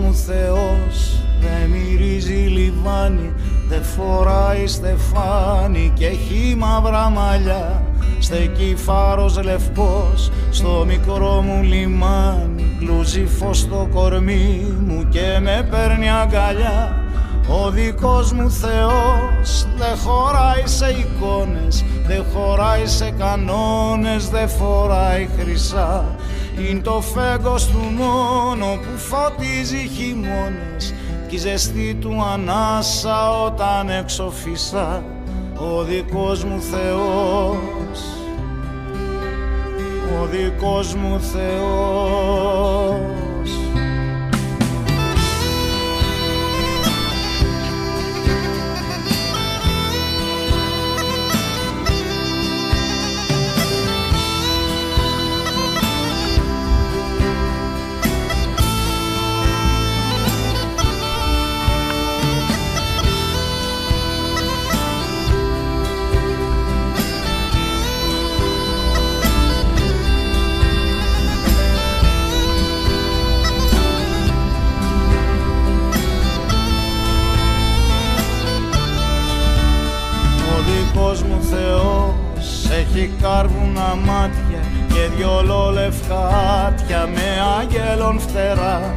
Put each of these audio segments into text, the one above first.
μου Θεός δεν μυρίζει λιβάνι, δεν φοράει στεφάνι και έχει μαύρα μαλλιά. Στέκει φάρος λευκός στο μικρό μου λιμάνι, μπλούζει φως στο κορμί μου και με παίρνει αγκαλιά. Ο δικός μου Θεός δεν χωράει σε εικόνες, δεν χωράει σε κανόνες, δεν φοράει χρυσά. Είναι το φέγγος του μόνο που φωτίζει χειμώνες κι η ζεστή του ανάσα όταν έξω φυσά. Ο δικός μου Θεός, ο δικός μου Θεός. Ο δικός μου Θεός έχει κάρβουνα μάτια και δυο λευκάτια με άγγελον φτερά.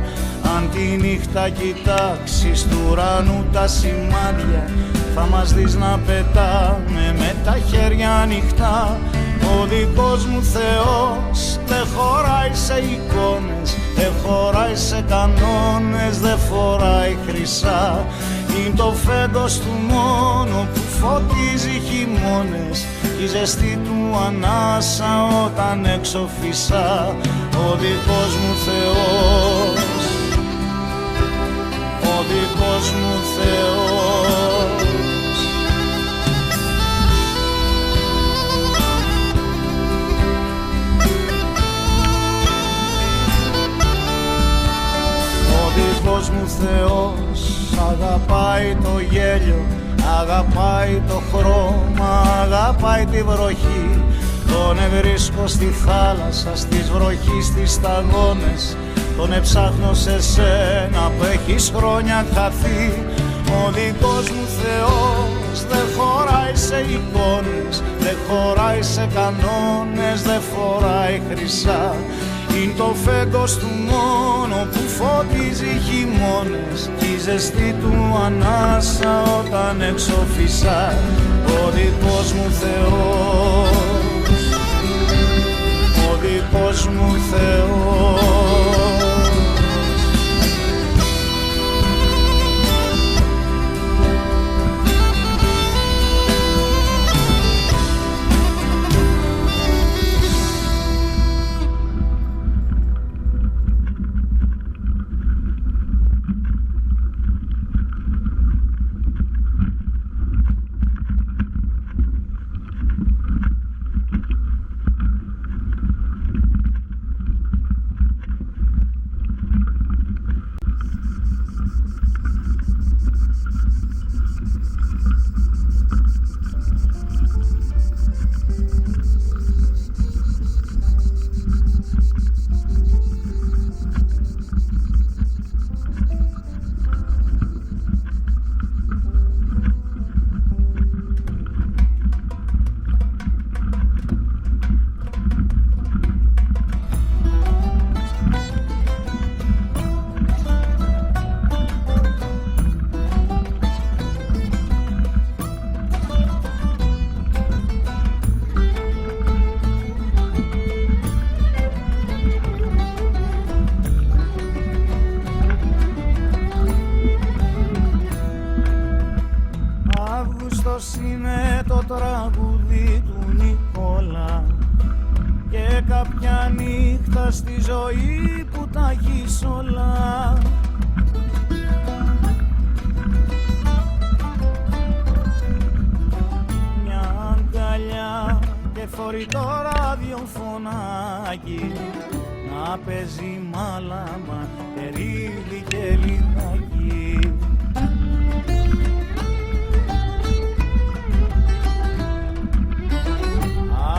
Αν τη νύχτα κοιτάξεις του ουρανού τα σημάδια, θα μας δεις να πετάμε με τα χέρια ανοιχτά. Ο δικός μου Θεός δεν χωράει σε εικόνες, δεν χωράει σε κανόνες, δεν φοράει χρυσά. Είναι το φέγγος του μόνο που φωτίζει χειμώνες κι η ζεστή του ανάσα όταν έξω φυσά. Ο δικός μου Θεός, ο δικός μου Θεός. Ο δικός μου Θεός αγαπάει το γέλιο, αγαπάει το χρώμα, αγαπάει τη βροχή. Τον ευρίσκω στη θάλασσα, στις βροχής, στις σταγόνες. Τον εψάχνω σε σένα που έχεις χρόνια χαθεί. Ο δικός μου Θεός δεν χωράει σε εικόνες, δεν χωράει σε κανόνες, δεν φοράει χρυσά. Είναι το φέγγος του μόνο που φωτίζει χειμώνες κι η ζεστή του ανάσα όταν έξω φυσά. Ο δικός μου Θεός, ο δικός μου Θεός. Αύγουστος είναι το τραγούδι του Νικόλα και κάποια νύχτα στη ζωή που τα έχεις όλα. Μια αγκαλιά και φορητό ραδιοφωνάκι να παίζει μάλαμα, περίδι και λιδάκι.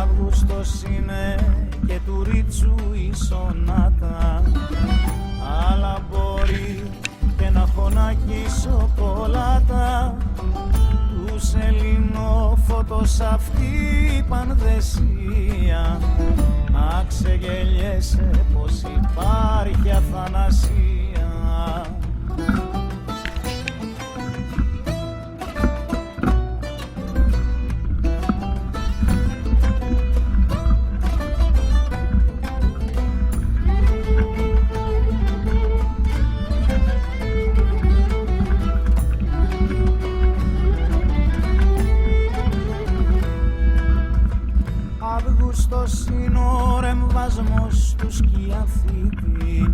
Αύγουστος είναι και του Ρίτσου η σονάτα, αλλά μπορεί φωνάκι σοκολάτα τους ελληνόφωτος αυτή η πανδεσία να ξεγελιέσαι πως υπάρχει αθανασία. Αύγουστος είναι ο ρεμβασμός του σκιαθήτη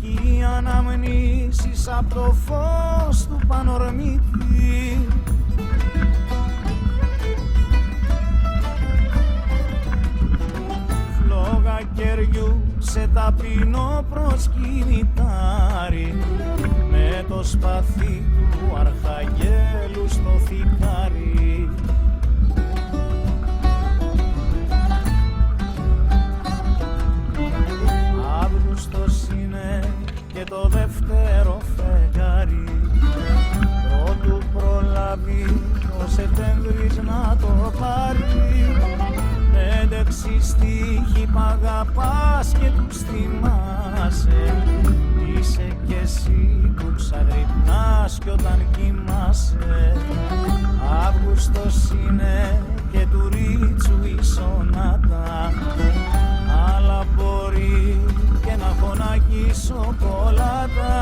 κι οι αναμνήσεις απ' το φως του πανορμήτη. Φλόγα κεριού σε ταπεινό προσκυνητάρι με το σπαθί του αρχαγγέλου στο θικάρι. Και το δεύτερο φεγγάρι πρώτου προλαβεί ο Σεπτέμβρης να το πάρει. 5-6 στίχοι π' αγαπάς και τους θυμάσαι. Είσαι κι εσύ που ξαγρυπνάς κι όταν κοιμάσαι. Αύγουστος είναι και του Ρίτσου η σονάτα, αλλά μπορεί και ένα φωνάκι σοκολάτα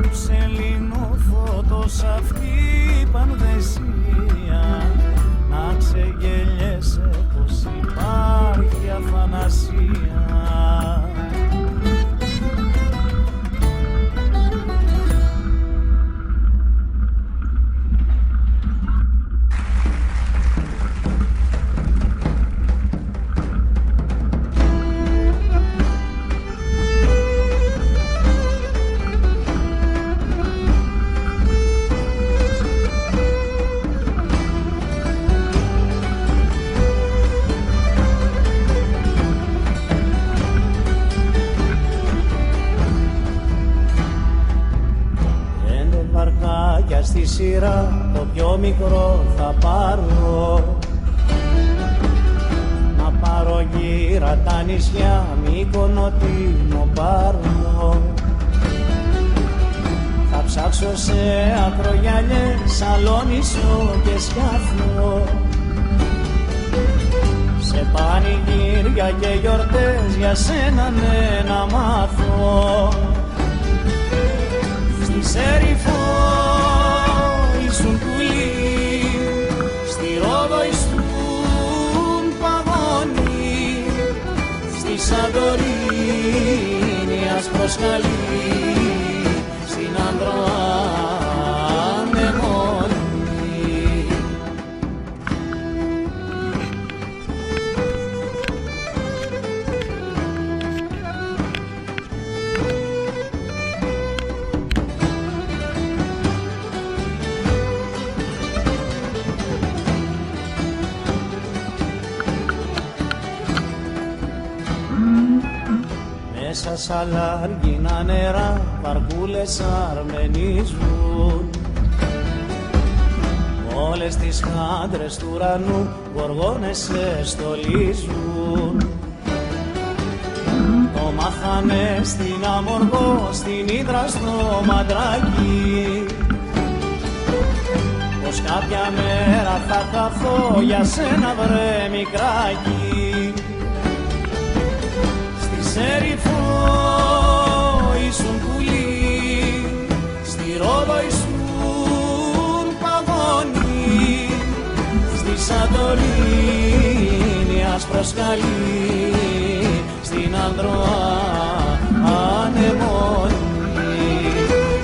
τους ελληνόφωτος αυτή η πανδεσία να ξεγελιέσαι πως υπάρχει αθανασία. Στη σειρά το πιο μικρό θα πάρω, να πάρω γύρα τα νησιά Μύκονο, Τίνο, Πάρνο. Θα ψάξω σε ακρογιαλιές, Σαλόνισο και Σκιάθο, σε πανηγύρια και γιορτές για σένα ναι να μάθω. Στη Σέριφο ήσουν πουλί, στη Ρόδο ήσουν παγόνι, στη Σαντορίνη άσπρος χαλί, στην Ανδροάνεμόνη. Μέσα σ' αλάργινα νερά βαρκούλες αρμενίζουν, όλες τις χάντρες του ουρανού γοργόνες σε στολίζουν. Το μάθανε στην Αμοργό, στην Ύδρα, στο Μαντράκι, πως κάποια μέρα θα χαθώ για σένα βρε μικράκι. Στη Σέριφο ήσουν πουλί, στη Ρόδο ήσουν παγόνι, στη Σαντορίνη άσπρο σκαλί, στην Ανδροάνεμόνη.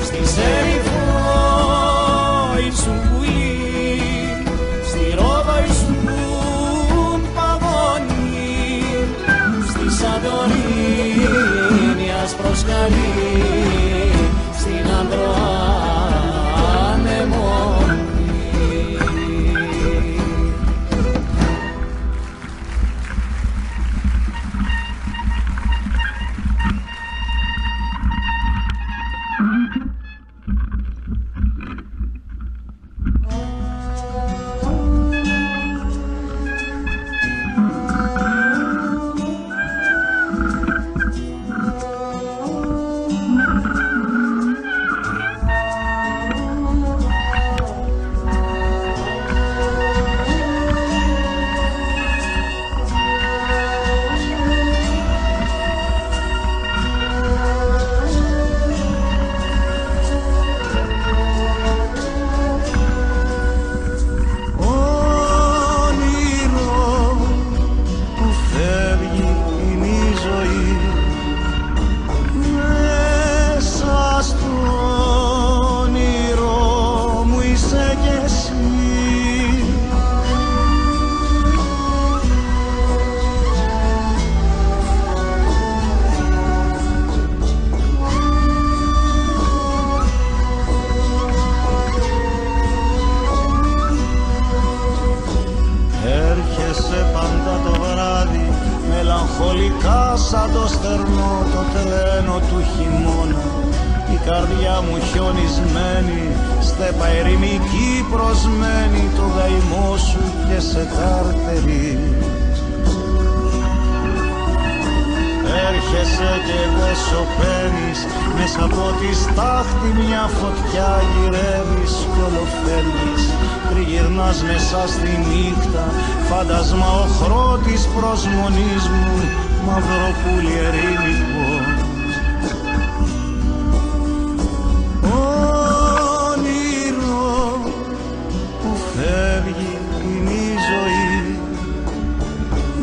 Στη Σέριφο ήσουν πουλί, στη Ρόδο ήσουν παγόνι, στη Σαντορίνη άσπρο σκαλί, στην Ανδροάνεμόνη. μυστικά σαν το στερνό το τρένο του χειμώνα. Η καρδιά μου χιονισμένη, στέπα ερημική προσμένη, το γαϊμό σου και σε κάρτερι. Έρχεσαι και δε σωπαίνεις, μέσα από τη στάχτη μια φωτιά γυρεύεις κι ολοφέρνεις. Τριγυρνάς μέσα στη νύχτα, φάντασμα οχρό της προσμονής μου, μαυροπούλι ερήμικο. Όνειρο που φεύγει είναι η ζωή,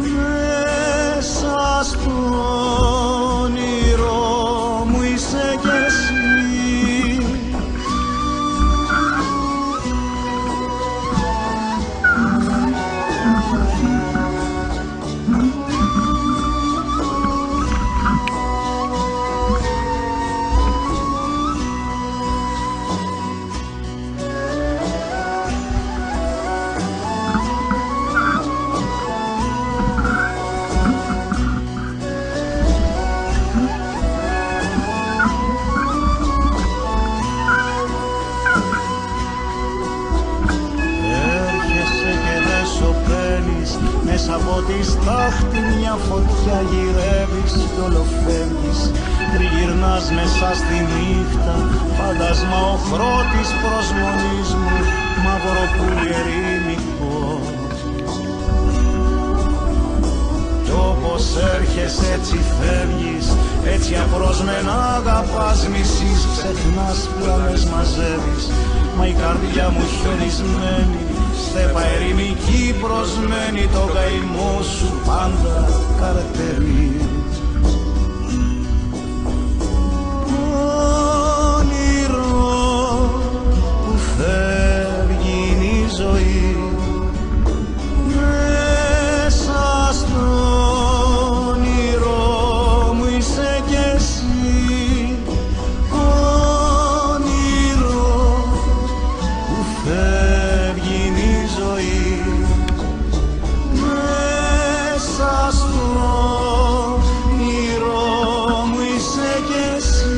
μέσα στο όνειρο μου είσαι κι εσύ. Μέσα από τη στάχτη μια φωτιά γυρεύεις κι ολοφεύγεις. Τριγυρνάς μέσα στη νύχτα, φάντασμα οχρό της προσμονής μου, μαυροπούλι ερήμικο. Κι όπως έρχεσαι έτσι φεύγεις, έτσι απρόσμενα αγαπάς, μισείς, ξεχνάς, πλάνες μαζεύεις. Μα η καρδιά μου χιονισμένη, στέπα ερημική προσμένη, το καημό σου πάντα καρτερεί. Όνειρο που φεύγει είναι η ζωή, μέσα στο όνειρο μου είσαι κι εσύ. Όνειρο που φεύγει είναι η ζωή, μέσα στο όνειρο μου είσαι κι εσύ.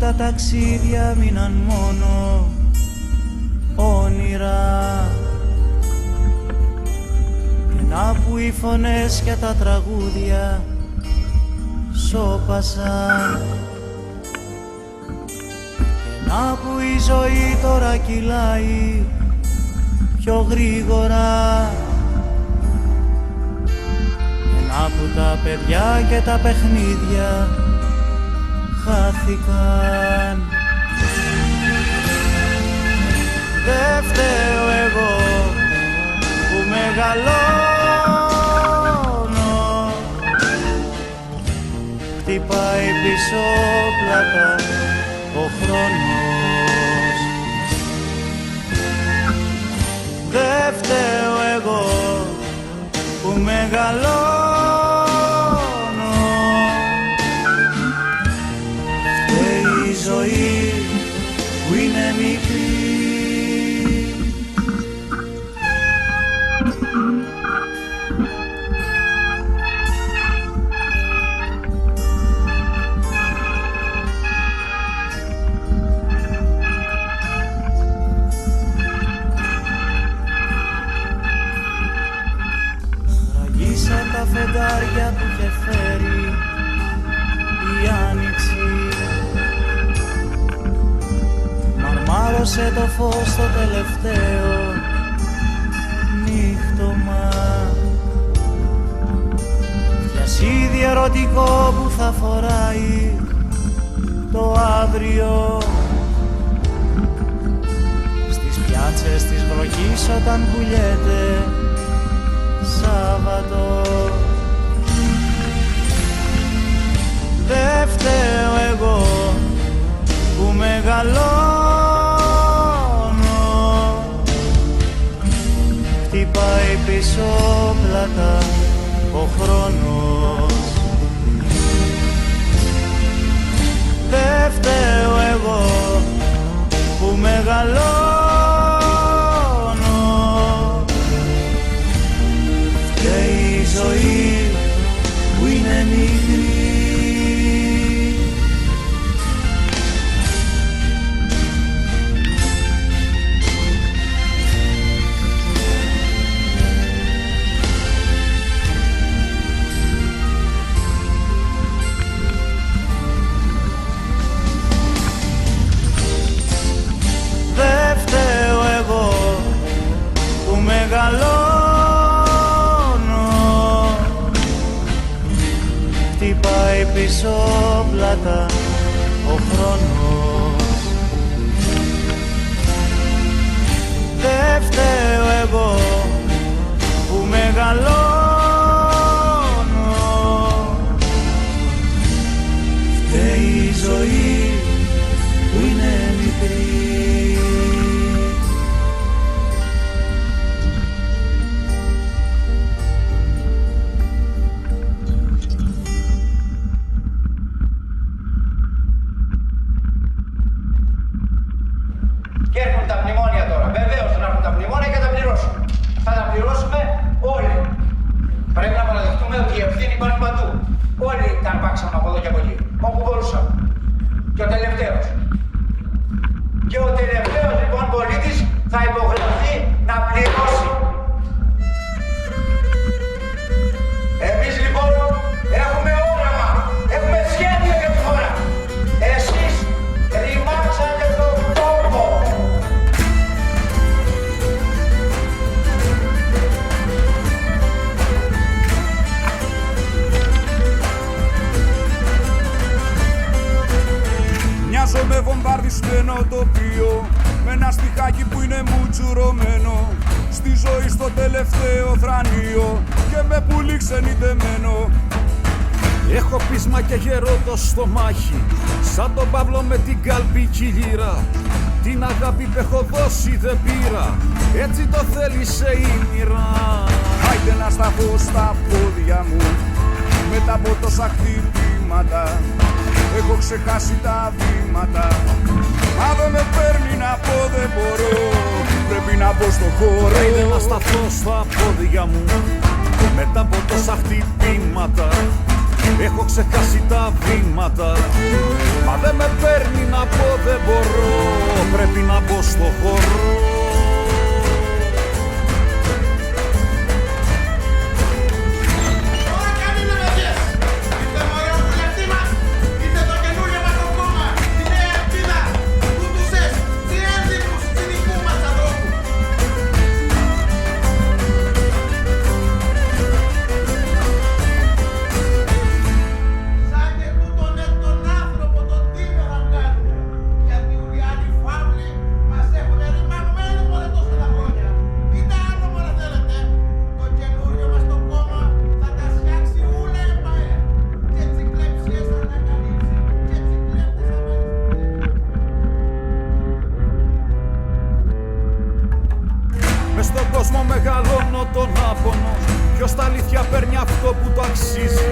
Τα ταξίδια μείναν μόνο όνειρα, και να που οι φωνές και τα τραγούδια σώπασαν, και να που η ζωή τώρα κυλάει πιο γρήγορα, και να που τα παιδιά και τα παιχνίδια χάθηκαν. Δε φταίω εγώ που μεγαλώνω, χτυπάει πίσω πλάτα ο χρόνος. Δε φταίω εγώ που μεγαλώνω, η ζωή που είναι μικρή. Ραγίσαν τα φεγγάρια που είχε φέρει η άνοιξη, μάρωσε το φως το τελευταίο νύχτωμα. Πιασίδι ερωτικό που θα φοράει το αύριο στις πιάτσες της βροχής όταν πουλιέται Σάββατο. πίσω πλάτα ο χρόνος. Δεν φταίω εγώ που μεγαλώνω, φταίει η ζωή που είναι μικρή. Δεν φταίω εγώ που μεγαλώνω, χτυπάει πίσω πλάτα ο χρόνος. Δεν φταίω εγώ που μεγαλώνω, φταίει η ζωή που είναι μικρή. Και έρχονται τα μνημόνια τώρα. Βεβαίως να έρθουν τα μνημόνια και θα τα πληρώσουμε. Θα τα πληρώσουμε όλοι. Πρέπει να παραδεχτούμε ότι η ευθύνη υπάρχει παντού. Όλοι τα αρπάξαμε από εδώ και από εκεί. Όπου μπορούσαμε. Και ο τελευταίος. Και ο τελευταίος λοιπόν πολίτης θα υποχρεωθεί να πληρώσει. Εμείς λοιπόν έχουμε όραμα. Έχουμε σχέδιο για τη χώρα. Εσείς ρημάξατε τον τόπο. Μοιάζω με βομβαρδισμένο τοπίο, με ένα στιχάκι που είναι μουτσουρωμένο στη ζωή στο τελευταίο θρανείο και με πουλί ξενιτεμένο. Έχω πείσμα και γερό το στομάχι, σαν τον Παύλο με την κάλπη κυλήρα. Την αγάπη που έχω δώσει δεν πήρα, έτσι το θέλησε η μοίρα. Άιντε να σταθώ στα πόδια μου μετά από τόσα χτυπήματα. Έχω ξεχάσει τα βήματα, μα δεν με παίρνει να πω δεν μπορώ. Πρέπει να μπω στο χώρο. Άιντε να σταθώ στα πόδια μου μετά από τόσα χτυπήματα. Έχω ξεχάσει τα βήματα, μα δεν με παίρνει να πω δεν μπορώ. Πρέπει να μπω στο χώρο. Μεγαλώνω τον άπονο, ποιος τα αλήθεια παίρνει αυτό που το αξίζει.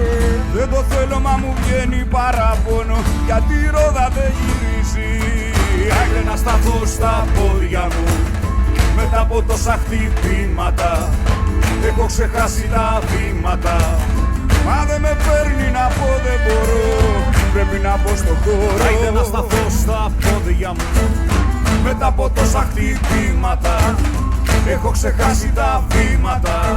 Δεν το θέλω μα μου βγαίνει παράπονο, γιατί η ρόδα δεν γυρίζει. Άιντε να σταθώ στα πόδια μου μετά από τόσα χτυπήματα. Έχω ξεχάσει τα βήματα, μα δεν με παίρνει να πω δεν μπορώ. Πρέπει να μπω στο χώρο. Άιντε να σταθώ στα πόδια μου μετά από τόσα χτυπήματα. Έχω ξεχάσει τα βήματα,